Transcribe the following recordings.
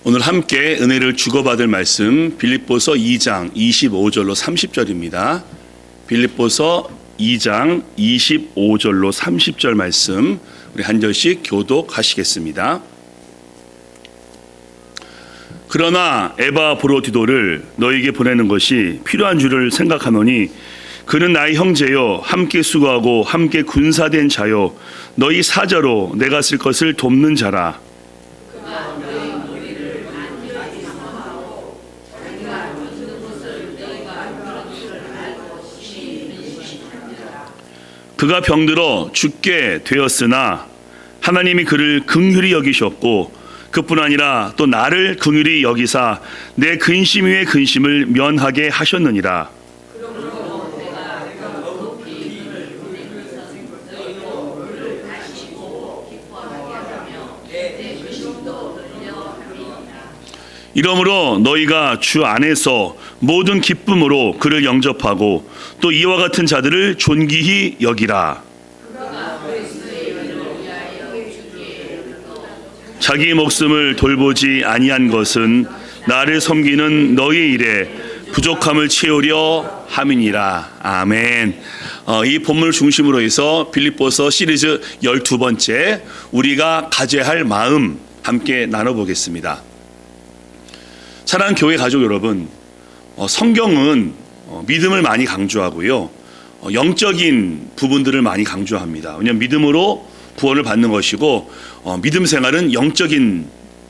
오늘 함께 은혜를 주고받을 말씀 빌립보서 2장 25절로 30절입니다. 빌립보서 2장 25절로 30절 말씀 우리 한 절씩 교독하시겠습니다. 그러나 에바브로디도를 너에게 보내는 것이 필요한 줄을 생각하노니 그는 나의 형제요 함께 수고하고 함께 군사된 자요 너희 사자로 내가 쓸 것을 돕는 자라. 그가 병들어 죽게 되었으나 하나님이 그를 긍휼히 여기셨고 그뿐 아니라 또 나를 긍휼히 여기사 내 근심 위에 근심을 면하게 하셨느니라. 이러므로 너희가 주 안에서 모든 기쁨으로 그를 영접하고 또 이와 같은 자들을 존귀히 여기라. 자기 목숨을 돌보지 아니한 것은 나를 섬기는 너희 일에 부족함을 채우려 함이니라. 아멘. 이 본문을 중심으로 해서 빌립보서 시리즈 12번째 우리가 가져야 할 마음 함께 나눠보겠습니다. 사랑하는 교회 가족 여러분, 성경은 믿음을 많이 강조하고요, 영적인 부분들을 많이 강조합니다. 왜냐하면 믿음으로 구원을 받는 것이고 믿음 생활은 영적인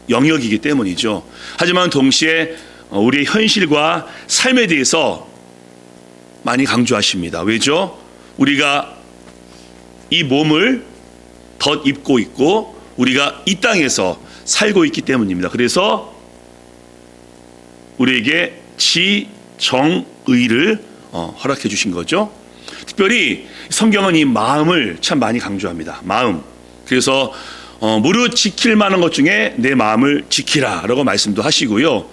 영역이기 때문이죠. 하지만 동시에 우리의 현실과 삶에 대해서 많이 강조하십니다. 왜죠? 우리가 이 몸을 덧입고 있고 우리가 이 땅에서 살고 있기 때문입니다. 그래서 우리에게 지정의를 허락해 주신 거죠. 특별히 성경은 이 마음을 참 많이 강조합니다. 마음. 그래서 무릇 지킬 만한 것 중에 내 마음을 지키라 라고 말씀도 하시고요,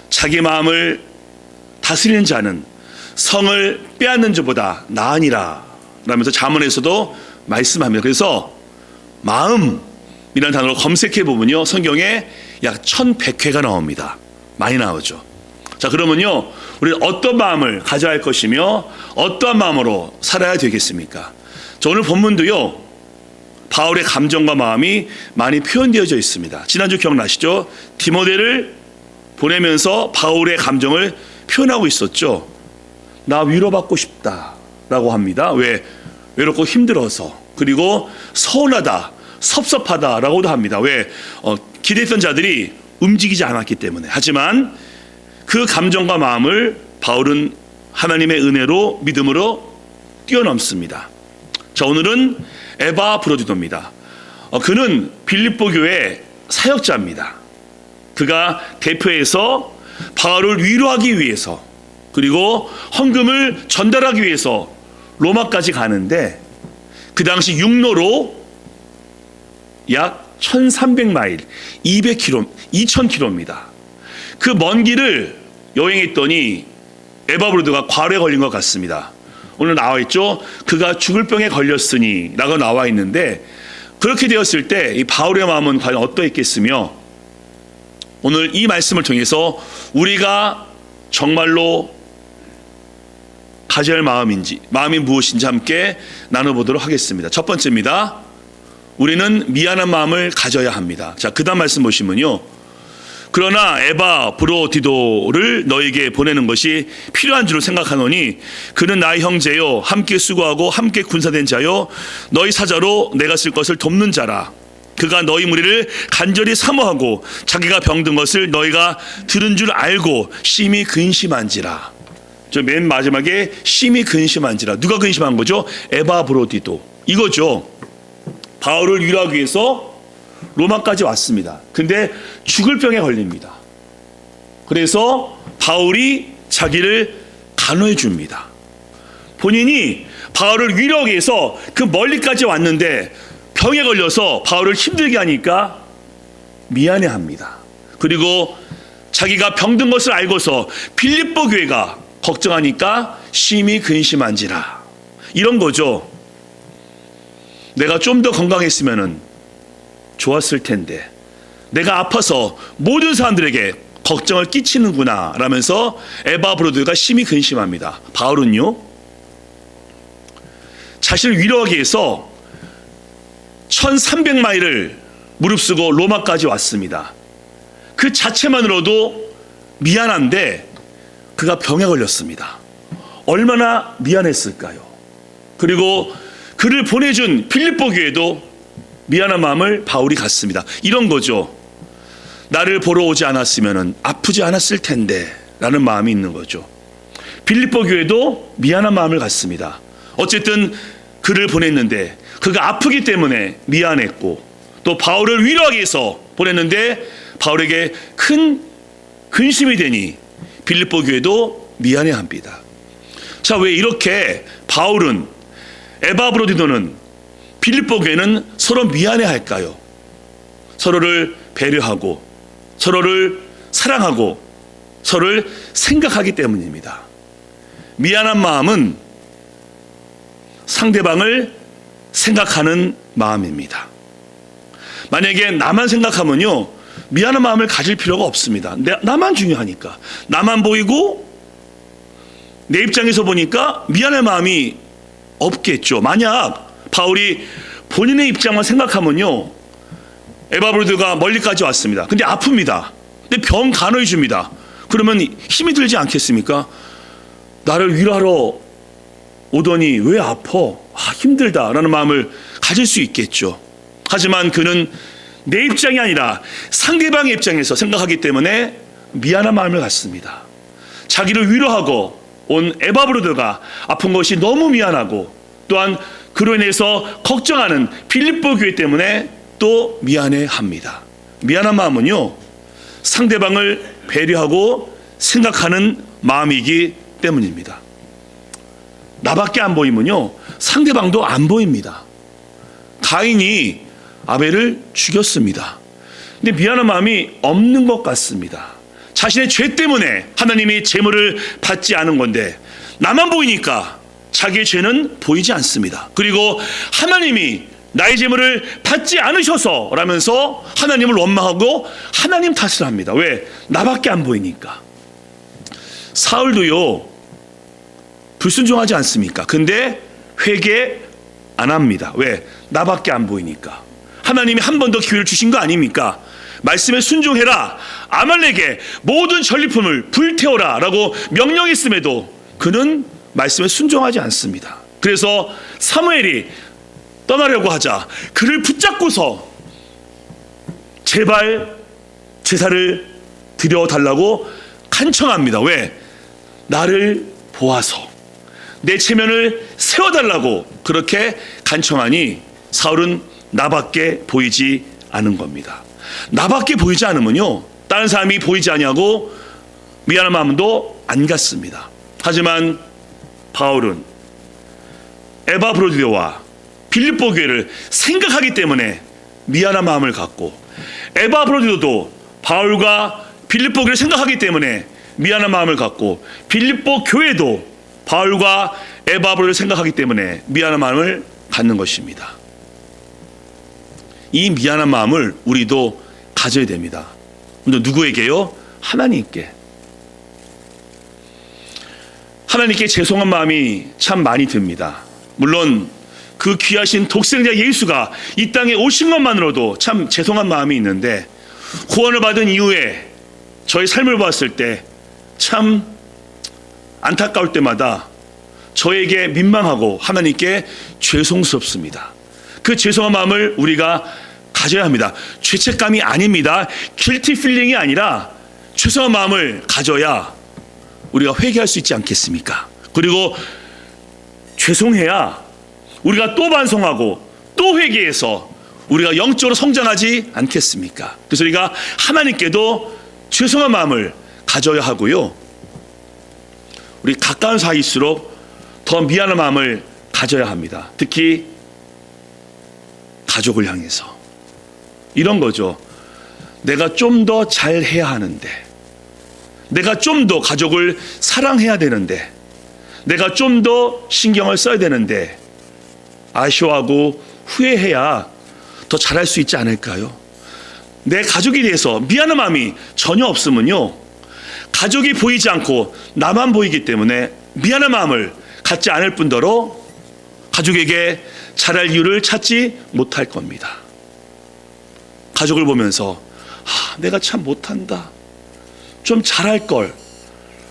자기 마음을 다스리는 자는 성을 빼앗는 자보다 나으니라 라면서 잠언에서도 말씀합니다. 그래서 마음이라는 단어로 검색해 보면요, 성경에 약 1100회가 나옵니다. 많이 나오죠. 자, 그러면요, 우리는 어떤 마음을 가져야 할 것이며 어떠한 마음으로 살아야 되겠습니까? 자, 오늘 본문도요, 바울의 감정과 마음이 많이 표현되어져 있습니다. 지난주 기억나시죠? 디모데를 보내면서 바울의 감정을 표현하고 있었죠. 나 위로받고 싶다라고 합니다. 왜? 외롭고 힘들어서, 그리고 서운하다, 섭섭하다라고도 합니다. 왜? 기대했던 자들이 움직이지 않았기 때문에. 하지만 그 감정과 마음을 바울은 하나님의 은혜로 믿음으로 뛰어넘습니다. 자, 오늘은 에바브로디도입니다. 그는 빌립보 교회 사역자입니다. 그가 대표해서 바울을 위로하기 위해서 그리고 헌금을 전달하기 위해서 로마까지 가는데 그 당시 육로로 약 1300마일, 2000km입니다. 그 먼 길을 여행했더니 에바브로디도가 과로에 걸린 것 같습니다. 오늘 나와 있죠. 그가 죽을 병에 걸렸으니 라고 나와 있는데, 그렇게 되었을 때 이 바울의 마음은 과연 어떠했겠으며, 오늘 이 말씀을 통해서 우리가 정말로 가져야 할 마음이 무엇인지 함께 나눠보도록 하겠습니다. 첫 번째입니다. 우리는 미안한 마음을 가져야 합니다. 자, 그 다음 말씀 보시면요, 그러나 에바브로디도를 너에게 보내는 것이 필요한 줄을 생각하노니 그는 나의 형제요 함께 수고하고 함께 군사된 자요 너희 사자로 내가 쓸 것을 돕는 자라. 그가 너희 무리를 간절히 사모하고 자기가 병든 것을 너희가 들은 줄 알고 심히 근심한지라. 저 맨 마지막에 심히 근심한지라. 누가 근심한 거죠? 에바브로디도. 이거죠. 바울을 위로하기 위해서 로마까지 왔습니다. 근데 죽을 병에 걸립니다. 그래서 바울이 자기를 간호해 줍니다. 본인이 바울을 위로하기 위해서 그 멀리까지 왔는데 병에 걸려서 바울을 힘들게 하니까 미안해합니다. 그리고 자기가 병든 것을 알고서 빌립보 교회가 걱정하니까 심히 근심한지라. 이런 거죠. 내가 좀 더 건강했으면은 좋았을 텐데 내가 아파서 모든 사람들에게 걱정을 끼치는구나 라면서 에바브로드가 심히 근심합니다. 바울은요, 자신을 위로하기 위해서 1300마일을 무릅쓰고 로마까지 왔습니다. 그 자체만으로도 미안한데 그가 병에 걸렸습니다. 얼마나 미안했을까요? 그리고 그를 보내준 빌립보 교회도 미안한 마음을 바울이 갖습니다. 이런 거죠. 나를 보러 오지 않았으면 아프지 않았을 텐데 라는 마음이 있는 거죠. 빌립보 교회도 미안한 마음을 갖습니다. 어쨌든 그를 보냈는데 그가 아프기 때문에 미안했고, 또 바울을 위로하기 위해서 보냈는데 바울에게 큰 근심이 되니 빌립보 교회도 미안해합니다. 자, 왜 이렇게 바울은, 에바브로디도는, 빌립보 교회는 서로 미안해할까요? 서로를 배려하고 서로를 사랑하고 서로를 생각하기 때문입니다. 미안한 마음은 상대방을 생각하는 마음입니다. 만약에 나만 생각하면요, 미안한 마음을 가질 필요가 없습니다. 나만 중요하니까. 나만 보이고 내 입장에서 보니까 미안할 마음이 없겠죠. 만약 바울이 본인의 입장만 생각하면요, 에바브로드가 멀리까지 왔습니다. 근데 아픕니다. 근데 병 간호해 줍니다. 그러면 힘이 들지 않겠습니까? 나를 위로하러 오더니 왜 아파? 힘들다라는 마음을 가질 수 있겠죠. 하지만 그는 내 입장이 아니라 상대방의 입장에서 생각하기 때문에 미안한 마음을 갖습니다. 자기를 위로하고 온 에바브로드가 아픈 것이 너무 미안하고, 또한 그로 인해서 걱정하는 빌립보 교회 때문에 또 미안해합니다. 미안한 마음은요, 상대방을 배려하고 생각하는 마음이기 때문입니다. 나밖에 안 보이면요, 상대방도 안 보입니다. 가인이 아벨을 죽였습니다. 근데 미안한 마음이 없는 것 같습니다. 자신의 죄 때문에 하나님이 제물을 받지 않은 건데 나만 보이니까 자기의 죄는 보이지 않습니다. 그리고 하나님이 나의 제물을 받지 않으셔서 라면서 하나님을 원망하고 하나님 탓을 합니다. 왜? 나밖에 안 보이니까. 사울도요, 불순종하지 않습니까? 근데 회개 안 합니다. 왜? 나밖에 안 보이니까. 하나님이 한 번 더 기회를 주신 거 아닙니까? 말씀에 순종해라, 아말렉의 모든 전리품을 불태워라 라고 명령했음에도 그는 말씀에 순종하지 않습니다. 그래서 사무엘이 떠나려고 하자 그를 붙잡고서 제발 제사를 드려달라고 간청합니다. 왜? 나를 보아서 내 체면을 세워달라고 그렇게 간청하니 사울은 나밖에 보이지 않은 겁니다. 나밖에 보이지 않으면요, 다른 사람이 보이지 아니하고 미안한 마음도 안 갖습니다. 하지만 바울은 에바브로디오와 빌립보 교회를 생각하기 때문에 미안한 마음을 갖고, 에바브로디오도 바울과 빌립보 교회를 생각하기 때문에 미안한 마음을 갖고, 빌립보 교회도 바울과 에바브로디오를 생각하기 때문에 미안한 마음을 갖는 것입니다. 이 미안한 마음을 우리도 가져야 됩니다. 근데 누구에게요? 하나님께. 하나님께 죄송한 마음이 참 많이 듭니다. 물론 그 귀하신 독생자 예수가 이 땅에 오신 것만으로도 참 죄송한 마음이 있는데, 구원을 받은 이후에 저의 삶을 봤을 때 참 안타까울 때마다 저에게 민망하고 하나님께 죄송스럽습니다. 그 죄송한 마음을 우리가 가져야 합니다. 죄책감이 아닙니다. 길티 필링이 아니라 죄송한 마음을 가져야 우리가 회개할 수 있지 않겠습니까? 그리고 죄송해야 우리가 또 반성하고 또 회개해서 우리가 영적으로 성장하지 않겠습니까? 그래서 우리가 하나님께도 죄송한 마음을 가져야 하고요, 우리 가까운 사이일수록 더 미안한 마음을 가져야 합니다. 특히 가족을 향해서. 이런 거죠. 내가 좀 더 잘해야 하는데, 내가 좀 더 가족을 사랑해야 되는데, 내가 좀 더 신경을 써야 되는데 아쉬워하고 후회해야 더 잘할 수 있지 않을까요? 내 가족에 대해서 미안한 마음이 전혀 없으면요, 가족이 보이지 않고 나만 보이기 때문에 미안한 마음을 갖지 않을 뿐더러 가족에게 잘할 이유를 찾지 못할 겁니다. 가족을 보면서 내가 참 못한다, 좀 잘할 걸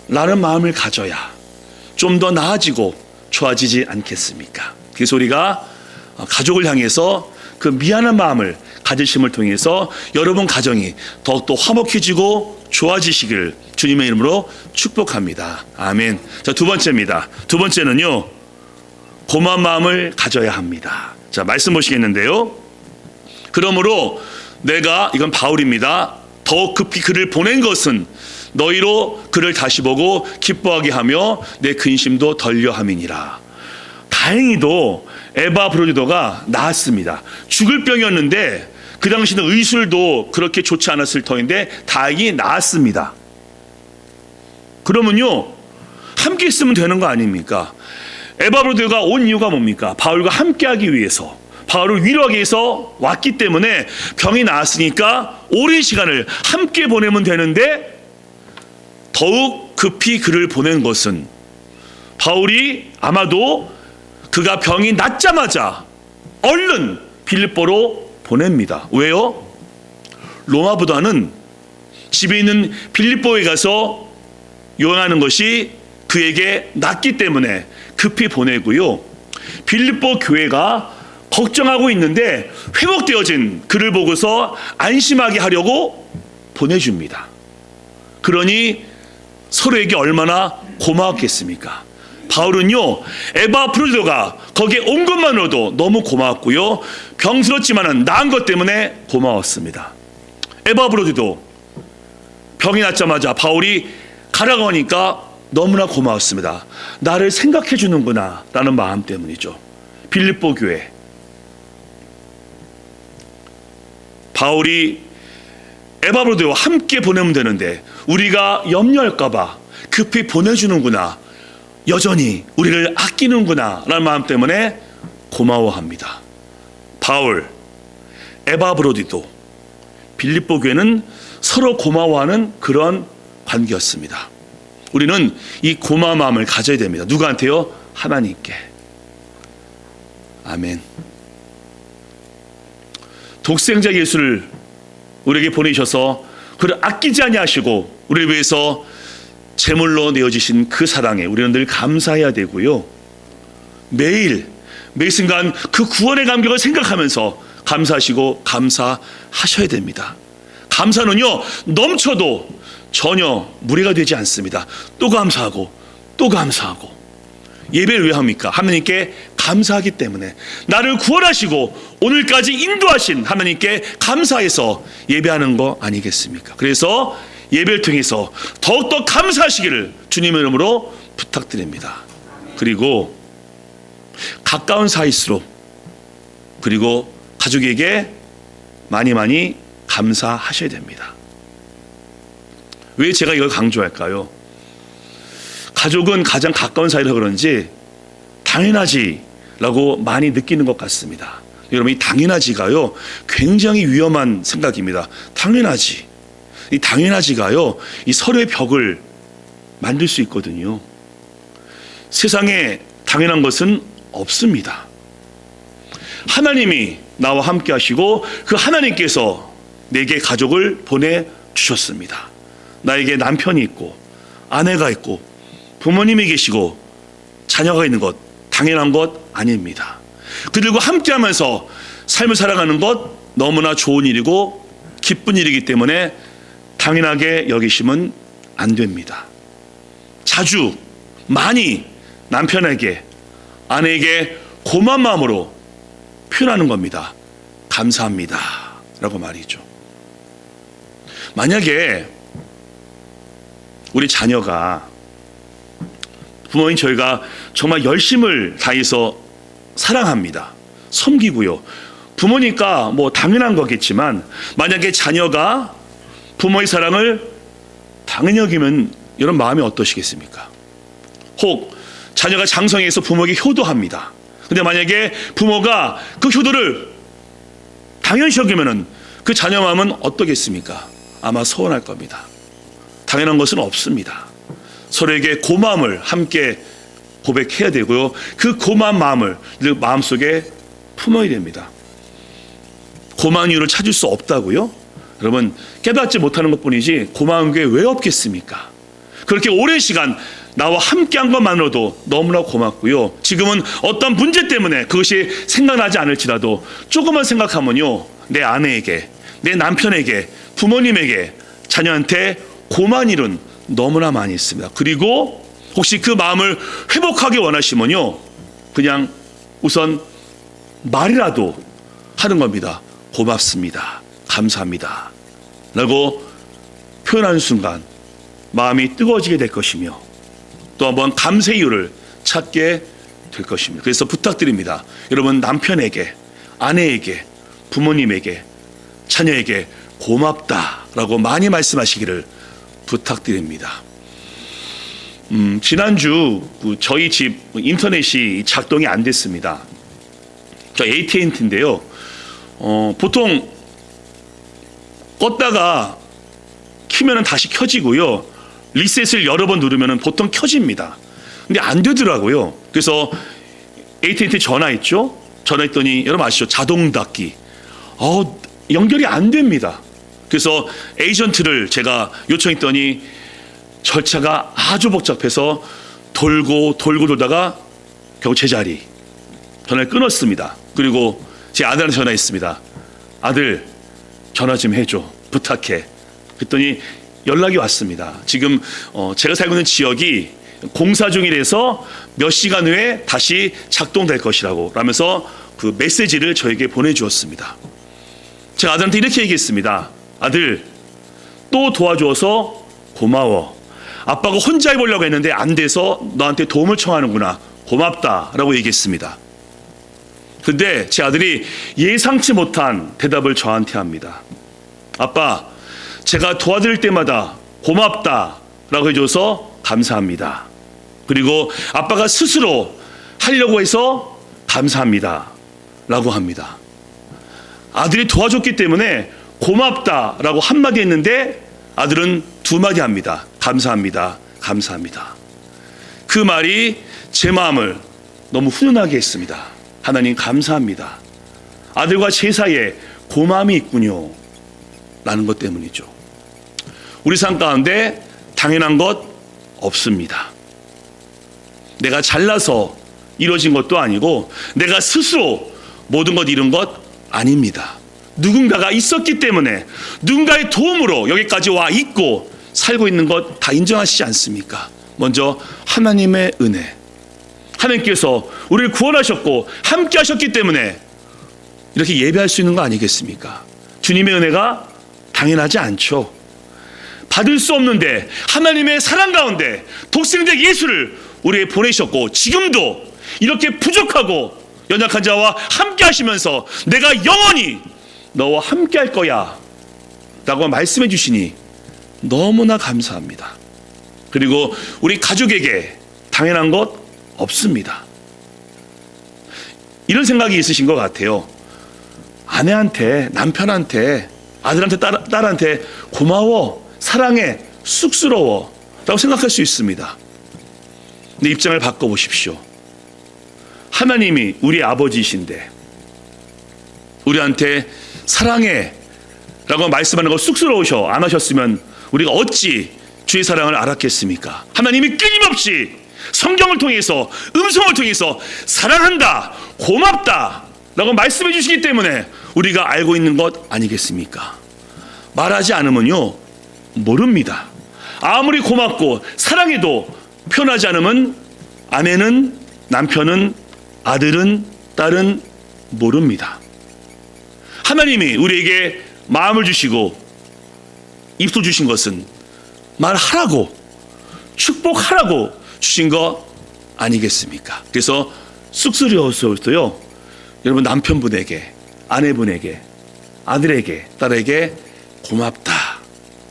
라는 마음을 가져야 좀 더 나아지고 좋아지지 않겠습니까? 그래서 우리가 가족을 향해서 그 미안한 마음을 가지심을 통해서 여러분 가정이 더욱더 화목해지고 좋아지시길 주님의 이름으로 축복합니다. 아멘. 자, 두 번째입니다. 두 번째는요, 고마운 마음을 가져야 합니다. 자, 말씀 보시겠는데요. 그러므로 내가, 이건 바울입니다, 더욱 급히 그를 보낸 것은 너희로 그를 다시 보고 기뻐하게 하며 내 근심도 덜려 함이니라. 다행히도 에바브로디도가 나았습니다. 죽을 병이었는데 그 당시는 의술도 그렇게 좋지 않았을 터인데 다행히 나았습니다. 그러면요, 함께 있으면 되는 거 아닙니까? 에바브로디도가 온 이유가 뭡니까? 바울과 함께하기 위해서, 바울을 위로하기 위해서 왔기 때문에 병이 나았으니까 오랜 시간을 함께 보내면 되는데 더욱 급히 그를 보낸 것은, 바울이 아마도 그가 병이 낫자마자 얼른 빌립보로 보냅니다. 왜요? 로마보다는 집에 있는 빌립보에 가서 요양하는 것이 그에게 낫기 때문에 급히 보내고요, 빌립보 교회가 걱정하고 있는데 회복되어진 그를 보고서 안심하게 하려고 보내줍니다. 그러니 서로에게 얼마나 고마웠겠습니까? 바울은요, 에바프로디도가 거기에 온 것만으로도 너무 고마웠고요, 병스럽지만은 나은 것 때문에 고마웠습니다. 에바프로디도 병이 낫자마자 바울이 가라고 하니까 너무나 고마웠습니다. 나를 생각해 주는구나 라는 마음 때문이죠. 빌립보 교회, 바울이 에바브로디와 함께 보내면 되는데 우리가 염려할까봐 급히 보내주는구나, 여전히 우리를 아끼는구나 라는 마음 때문에 고마워합니다. 바울, 에바브로디도, 빌립보 교회는 서로 고마워하는 그런 관계였습니다. 우리는 이 고마운 마음을 가져야 됩니다. 누구한테요? 하나님께. 아멘. 독생자 예수를 우리에게 보내셔서 그를 아끼지 아니하시고 우리를 위해서 제물로 내어주신 그 사랑에 우리는 늘 감사해야 되고요, 매일 순간 그 구원의 감격을 생각하면서 감사하시고 감사하셔야 됩니다. 감사는요, 넘쳐도 전혀 무리가 되지 않습니다. 또 감사하고 또 감사하고. 예배를 왜 합니까? 하나님께 감사하기 때문에, 나를 구원하시고 오늘까지 인도하신 하나님께 감사해서 예배하는 거 아니겠습니까? 그래서 예배를 통해서 더욱더 감사하시기를 주님의 이름으로 부탁드립니다. 그리고 가까운 사이일수록, 그리고 가족에게 많이 감사하셔야 됩니다. 왜 제가 이걸 강조할까요? 가족은 가장 가까운 사이라 그런지 당연하지라고 많이 느끼는 것 같습니다. 여러분, 이 당연하지가요 굉장히 위험한 생각입니다. 당연하지, 이 당연하지가요 이 서로의 벽을 만들 수 있거든요. 세상에 당연한 것은 없습니다. 하나님이 나와 함께 하시고 그 하나님께서 내게 가족을 보내주셨습니다. 나에게 남편이 있고 아내가 있고 부모님이 계시고 자녀가 있는 것 당연한 것 아닙니다. 그들과 함께하면서 삶을 살아가는 것 너무나 좋은 일이고 기쁜 일이기 때문에 당연하게 여기시면 안 됩니다. 자주 많이 남편에게 아내에게 고마운 마음으로 표현하는 겁니다. 감사합니다 라고 말이죠. 만약에 우리 자녀가, 부모인 저희가 정말 열심을 다해서 사랑합니다, 섬기고요, 부모니까 뭐 당연한 거겠지만 만약에 자녀가 부모의 사랑을 당연히 여기면 이런 마음이 어떠시겠습니까? 혹 자녀가 장성해서 부모에게 효도합니다. 근데 만약에 부모가 그 효도를 당연시 여기면은 그 자녀 마음은 어떠겠습니까? 아마 서운할 겁니다. 당연한 것은 없습니다. 서로에게 고마움을 함께 고백해야 되고요. 그 고마운 마음을 늘 마음속에 품어야 됩니다. 고마운 이유를 찾을 수 없다고요? 여러분, 깨닫지 못하는 것뿐이지 고마운 게 왜 없겠습니까? 그렇게 오랜 시간 나와 함께한 것만으로도 너무나 고맙고요. 지금은 어떤 문제 때문에 그것이 생각나지 않을지라도 조금만 생각하면요, 내 아내에게, 내 남편에게, 부모님에게, 자녀한테 고마운 일은 너무나 많이 있습니다. 그리고 혹시 그 마음을 회복하기 원하시면요, 그냥 우선 말이라도 하는 겁니다. 고맙습니다, 감사합니다 라고 표현하는 순간 마음이 뜨거워지게 될 것이며, 또 한번 감사의 이유를 찾게 될 것입니다. 그래서 부탁드립니다. 여러분, 남편에게, 아내에게, 부모님에게, 자녀에게 고맙다라고 많이 말씀하시기를 부탁드립니다. 지난주 저희 집 인터넷이 작동이 안 됐습니다. 저 AT&T인데요. 보통 껐다가 키면은 다시 켜지고요. 리셋을 여러 번 누르면은 보통 켜집니다. 근데 안 되더라고요. 그래서 AT&T 전화했죠. 전화했더니 여러분 아시죠? 자동 닫기. 연결이 안 됩니다. 그래서 에이전트를 제가 요청했더니 절차가 아주 복잡해서 돌고 돌다가 결국 제 자리 전화를 끊었습니다. 그리고 제 아들한테 전화했습니다. 아들, 전화 좀 해줘, 부탁해. 그랬더니 연락이 왔습니다. 지금 제가 살고 있는 지역이 공사 중이라서 몇 시간 후에 다시 작동될 것이라고 라면서 그 메시지를 저에게 보내주었습니다. 제가 아들한테 이렇게 얘기했습니다. 아들, 또 도와줘서 고마워. 아빠가 혼자 해보려고 했는데 안 돼서 너한테 도움을 청하는구나. 고맙다라고 얘기했습니다. 근데 제 아들이 예상치 못한 대답을 저한테 합니다. 아빠, 제가 도와드릴 때마다 고맙다라고 해줘서 감사합니다. 그리고 아빠가 스스로 하려고 해서 감사합니다 라고 합니다. 아들이 도와줬기 때문에 고맙다라고 한마디 했는데 아들은 두 마디 합니다. 감사합니다, 감사합니다. 그 말이 제 마음을 너무 훈훈하게 했습니다. 하나님 감사합니다. 아들과 제 사이에 고마움이 있군요 라는 것 때문이죠. 우리 삶 가운데 당연한 것 없습니다. 내가 잘나서 이루어진 것도 아니고 내가 스스로 모든 것 이룬 것 아닙니다. 누군가가 있었기 때문에 누군가의 도움으로 여기까지 와 있고 살고 있는 것 다 인정하시지 않습니까? 먼저 하나님의 은혜, 하나님께서 우리를 구원하셨고 함께 하셨기 때문에 이렇게 예배할 수 있는 거 아니겠습니까? 주님의 은혜가 당연하지 않죠. 받을 수 없는데 하나님의 사랑 가운데 독생자 예수를 우리에게 보내셨고 지금도 이렇게 부족하고 연약한 자와 함께 하시면서 내가 영원히 너와 함께 할 거야 라고 말씀해 주시니 너무나 감사합니다. 그리고 우리 가족에게 당연한 것 없습니다. 이런 생각이 있으신 것 같아요. 아내한테, 남편한테, 아들한테, 딸한테 고마워, 사랑해, 쑥스러워 라고 생각할 수 있습니다. 근데 입장을 바꿔보십시오. 하나님이 우리 아버지이신데 우리한테 사랑해 라고 말씀하는 거 쑥스러우셔 안 하셨으면 우리가 어찌 주의 사랑을 알았겠습니까? 하나님이 끊임없이 성경을 통해서, 음성을 통해서 사랑한다, 고맙다 라고 말씀해 주시기 때문에 우리가 알고 있는 것 아니겠습니까? 말하지 않으면요 모릅니다. 아무리 고맙고 사랑해도 표현하지 않으면 아내는, 남편은, 아들은, 딸은 모릅니다. 하나님이 우리에게 마음을 주시고 입술 주신 것은 말하라고, 축복하라고 주신 거 아니겠습니까? 그래서 쑥스러워서요 여러분 남편분에게, 아내분에게, 아들에게, 딸에게 고맙다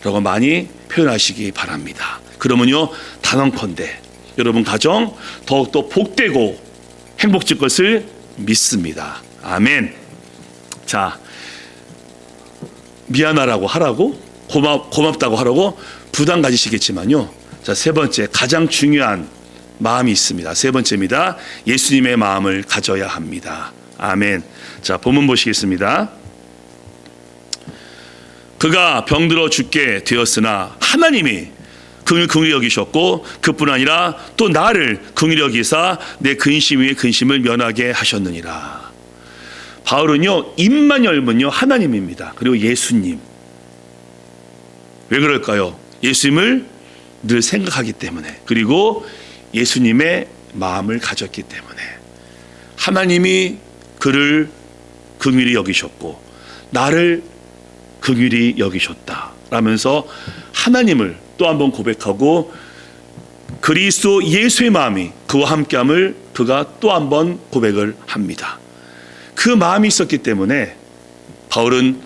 라고 많이 표현하시기 바랍니다. 그러면요 단언컨대 여러분 가정 더욱더 복되고 행복질 것을 믿습니다. 아멘. 자, 미안하라고 하라고, 고맙다고 하라고 부담 가지시겠지만요. 자, 세 번째, 가장 중요한 마음이 있습니다. 세 번째입니다. 예수님의 마음을 가져야 합니다. 아멘. 자, 본문 보시겠습니다. 그가 병들어 죽게 되었으나 하나님이 그를 긍휼히 여기셨고, 그뿐 아니라 또 나를 긍휼히 여기사 내 근심 위에 근심을 면하게 하셨느니라. 바울은요, 입만 열면요 하나님입니다. 그리고 예수님. 왜 그럴까요? 예수님을 늘 생각하기 때문에, 그리고 예수님의 마음을 가졌기 때문에. 하나님이 그를 긍휼히 여기셨고 나를 긍휼히 여기셨다 라면서 하나님을 또 한번 고백하고, 그리스도 예수의 마음이 그와 함께함을 그가 또 한번 고백을 합니다. 그 마음이 있었기 때문에 바울은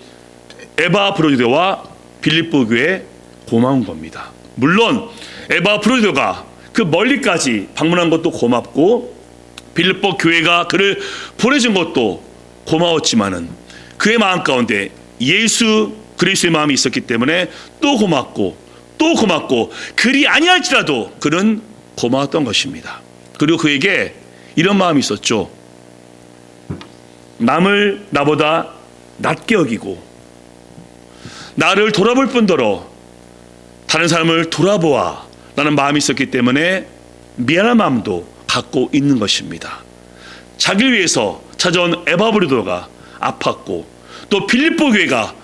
에바브로디도와 빌립보 교회에 고마운 겁니다. 물론 에바브로디도가 그 멀리까지 방문한 것도 고맙고, 빌립보 교회가 그를 보내준 것도 고마웠지만은 그의 마음 가운데 예수 그리스도의 마음이 있었기 때문에 또 고맙고 그리 아니할지라도 그는 고마웠던 것입니다. 그리고 그에게 이런 마음이 있었죠. 남을 나보다 낮게 여기고 나를 돌아볼 뿐더러 다른 사람을 돌아보아 라는 마음이 있었기 때문에 미안한 마음도 갖고 있는 것입니다. 자기를 위해서 찾아온 에바브로도가 아팠고 또 빌립보 교회가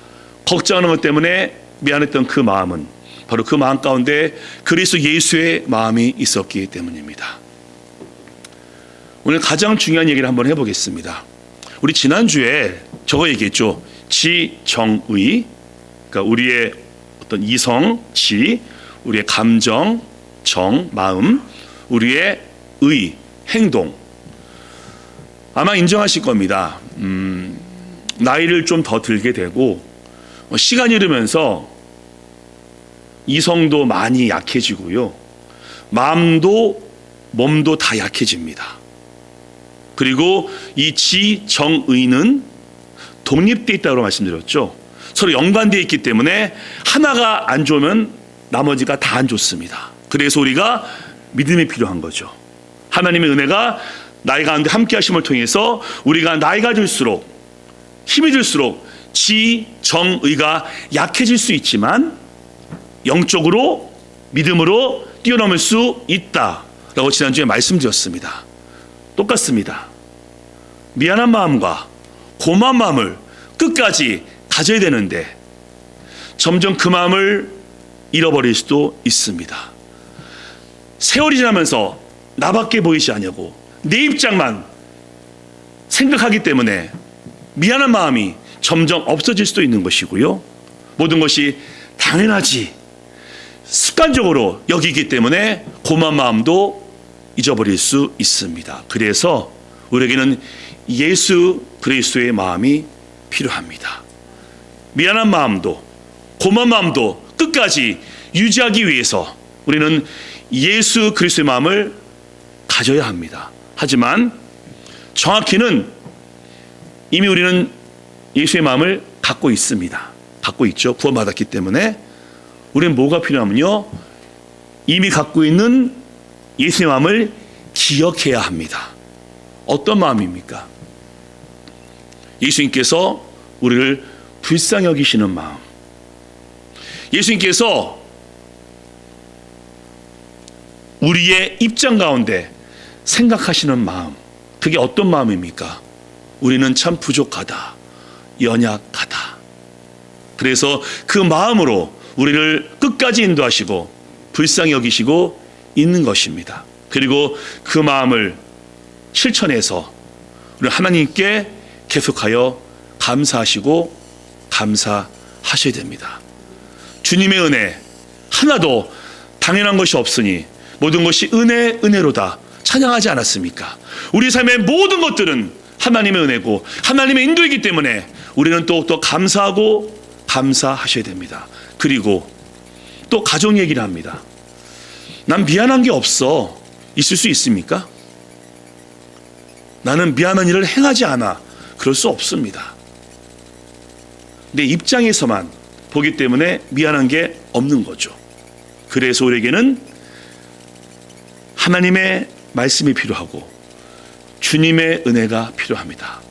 걱정하는 것 때문에 미안했던 그 마음은 바로 그 마음 가운데 그리스도 예수의 마음이 있었기 때문입니다. 오늘 가장 중요한 얘기를 한번 해보겠습니다. 우리 지난주에 저거 얘기했죠. 지정의, 그러니까 우리의 어떤 이성, 지, 우리의 감정, 정, 마음, 우리의 의, 행동. 아마 인정하실 겁니다. 나이를 좀 더 들게 되고 시간이 흐르면서 이성도 많이 약해지고요. 마음도 몸도 다 약해집니다. 그리고 이 지정의는 독립되어 있다고 말씀드렸죠. 서로 연관되어 있기 때문에 하나가 안 좋으면 나머지가 다 안 좋습니다. 그래서 우리가 믿음이 필요한 거죠. 하나님의 은혜가 나이 가운데 함께 하심을 통해서 우리가 나이가 들수록 힘이 들수록 지정의가 약해질 수 있지만 영적으로 믿음으로 뛰어넘을 수 있다라고 지난주에 말씀드렸습니다. 똑같습니다. 미안한 마음과 고마운 마음을 끝까지 가져야 되는데 점점 그 마음을 잃어버릴 수도 있습니다. 세월이 지나면서 나밖에 보이지 않냐고 내 입장만 생각하기 때문에 미안한 마음이 점점 없어질 수도 있는 것이고요. 모든 것이 당연하지 습관적으로 여기기 때문에 고마운 마음도 잊어버릴 수 있습니다. 그래서 우리에게는 예수 그리스도의 마음이 필요합니다. 미안한 마음도 고마운 마음도 끝까지 유지하기 위해서 우리는 예수 그리스도의 마음을 가져야 합니다. 하지만 정확히는 이미 우리는 예수의 마음을 갖고 있습니다. 갖고 있죠. 구원받았기 때문에. 우리는 뭐가 필요하면요, 이미 갖고 있는 예수의 마음을 기억해야 합니다. 어떤 마음입니까? 예수님께서 우리를 불쌍히 여기시는 마음, 예수님께서 우리의 입장 가운데 생각하시는 마음, 그게 어떤 마음입니까? 우리는 참 부족하다, 연약하다. 그래서 그 마음으로 우리를 끝까지 인도하시고 불쌍히 여기시고 있는 것입니다. 그리고 그 마음을 실천해서 우리 하나님께 계속하여 감사하시고 감사하셔야 됩니다. 주님의 은혜 하나도 당연한 것이 없으니 모든 것이 은혜로다 찬양하지 않았습니까? 우리 삶의 모든 것들은 하나님의 은혜고 하나님의 인도이기 때문에 우리는 또 감사하고 감사하셔야 됩니다. 그리고 또 가족 얘기를 합니다. 난 미안한 게 없어. 있을 수 있습니까? 나는 미안한 일을 행하지 않아. 그럴 수 없습니다. 내 입장에서만 보기 때문에 미안한 게 없는 거죠. 그래서 우리에게는 하나님의 말씀이 필요하고 주님의 은혜가 필요합니다.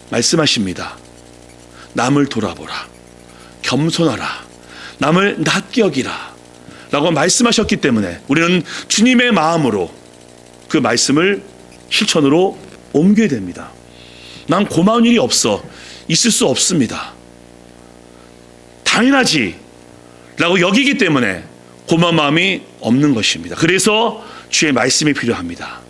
말씀하십니다. 남을 돌아보라. 겸손하라. 남을 낮게 여기라. 라고 말씀하셨기 때문에 우리는 주님의 마음으로 그 말씀을 실천으로 옮겨야 됩니다. 난 고마운 일이 없어. 있을 수 없습니다. 당연하지 라고 여기기 때문에 고마운 마음이 없는 것입니다. 그래서 주의 말씀이 필요합니다.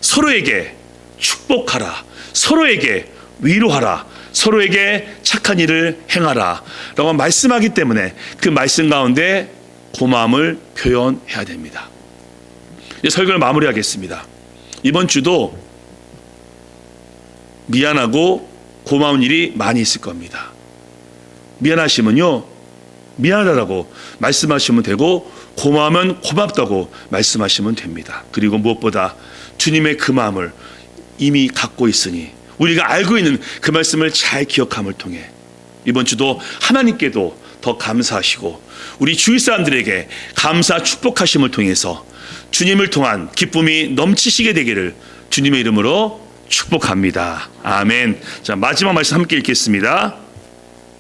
서로에게 축복하라. 서로에게 위로하라. 서로에게 착한 일을 행하라 라고 말씀하기 때문에 그 말씀 가운데 고마움을 표현해야 됩니다. 이제 설교를 마무리하겠습니다. 이번 주도 미안하고 고마운 일이 많이 있을 겁니다. 미안하시면요, 미안하다고 말씀하시면 되고, 고마우면 고맙다고 말씀하시면 됩니다. 그리고 무엇보다 주님의 그 마음을 이미 갖고 있으니 우리가 알고 있는 그 말씀을 잘 기억함을 통해 이번 주도 하나님께도 더 감사하시고 우리 주위 사람들에게 감사 축복하심을 통해서 주님을 통한 기쁨이 넘치시게 되기를 주님의 이름으로 축복합니다. 아멘. 자, 마지막 말씀 함께 읽겠습니다.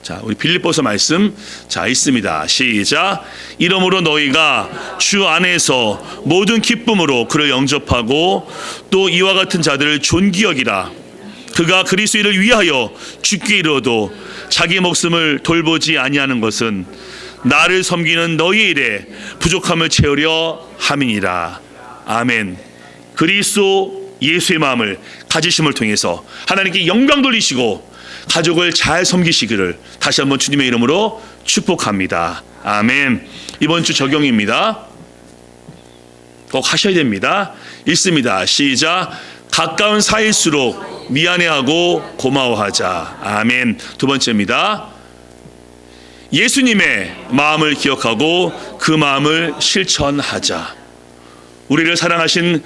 자, 우리 빌립보서 말씀 자 있습니다. 시작. 이러므로 너희가 주 안에서 모든 기쁨으로 그를 영접하고 또 이와 같은 자들을 존귀 여기라. 그가 그리스도를 위하여 죽게 이르러도 자기 목숨을 돌보지 아니하는 것은 나를 섬기는 너희 일에 부족함을 채우려 함이니라. 아멘. 그리스도 예수의 마음을 가지심을 통해서 하나님께 영광 돌리시고 가족을 잘 섬기시기를 다시 한번 주님의 이름으로 축복합니다. 아멘. 이번 주 적용입니다. 꼭 하셔야 됩니다. 읽습니다. 시작. 가까운 사이일수록 미안해하고 고마워하자. 아멘. 두 번째입니다. 예수님의 마음을 기억하고 그 마음을 실천하자. 우리를 사랑하신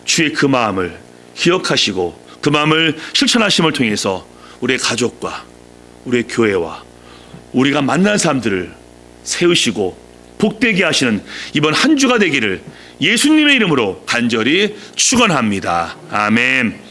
주의 그 마음을 기억하시고 그 마음을 실천하심을 통해서 우리의 가족과 우리의 교회와 우리가 만난 사람들을 세우시고 복되게 하시는 이번 한 주가 되기를 예수님의 이름으로 간절히 축원합니다. 아멘.